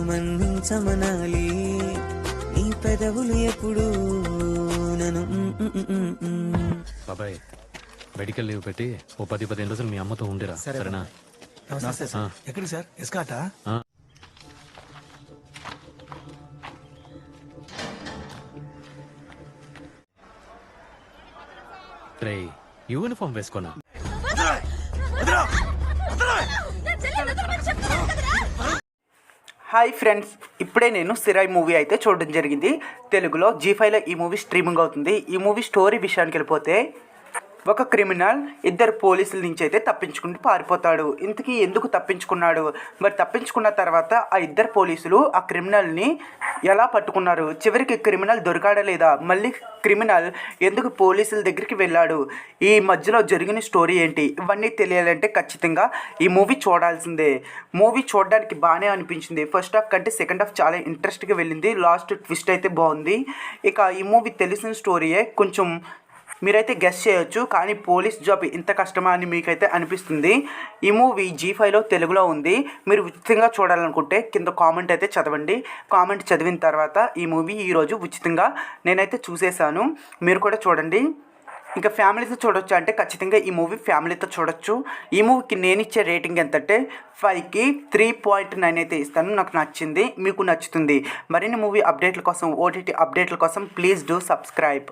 మన్నించమనాలి నీ పెదవులు ఎప్పుడు నన్ను బాబాయ్ మెడికల్ లీవ్ పెట్టి ఓ 10-15 రోజులు మీ అమ్మతో ఉండిరా సరేనా? నమస్తే సార్. ఎక్కడికి సార్? ఎస్కాటా? రే యూనిఫామ్ వేసుకోనా? హాయ్ ఫ్రెండ్స్, ఇప్పుడే నేను సిరాయ్ మూవీ అయితే చూడడం జరిగింది. తెలుగులో G5లో ఈ మూవీ స్ట్రీమింగ్ అవుతుంది. ఈ మూవీ స్టోరీ విషయానికి వెళ్ళిపోతే ఒక క్రిమినల్ ఇద్దరు పోలీసుల నుంచి అయితే తప్పించుకుంటూ పారిపోతాడు. ఇంతకీ ఎందుకు తప్పించుకున్నాడు, మరి తప్పించుకున్న తర్వాత ఆ ఇద్దరు పోలీసులు ఆ క్రిమినల్ని ఎలా పట్టుకున్నారు, చివరికి క్రిమినల్ దొరికాడా లేదా, మళ్ళీ క్రిమినల్ ఎందుకు పోలీసుల దగ్గరికి వెళ్ళాడు, ఈ మధ్యలో జరిగిన స్టోరీ ఏంటి, ఇవన్నీ తెలియాలంటే ఖచ్చితంగా ఈ మూవీ చూడాల్సిందే. మూవీ చూడడానికి బాగానే అనిపించింది. ఫస్ట్ హాఫ్ కంటే సెకండ్ హాఫ్ చాలా ఇంట్రెస్ట్గా వెళ్ళింది. లాస్ట్ ట్విస్ట్ అయితే బాగుంది. ఇక ఈ మూవీ తెలిసిన స్టోరీయే, కొంచెం మీరైతే గెస్ చేయొచ్చు, కానీ పోలీస్ జాబ్ ఇంత కష్టమా అని మీకైతే అనిపిస్తుంది. ఈ మూవీ G5లో తెలుగులో ఉంది. మీరు ఉచితంగా చూడాలనుకుంటే కింద కామెంట్ అయితే చదవండి. కామెంట్ చదివిన తర్వాత ఈ మూవీ ఈరోజు ఉచితంగా నేనైతే చూసేసాను, మీరు కూడా చూడండి. ఇంకా ఫ్యామిలీతో చూడొచ్చు అంటే ఖచ్చితంగా ఈ మూవీ ఫ్యామిలీతో చూడొచ్చు. ఈ మూవీకి నేను ఇచ్చే రేటింగ్ ఎంతంటే 5కి 3.9 అయితే ఇస్తాను. నాకు నచ్చింది, మీకు నచ్చుతుంది. మరిన్ని మూవీ అప్డేట్ల కోసం, OTT అప్డేట్ల కోసం ప్లీజ్ డూ సబ్స్క్రైబ్.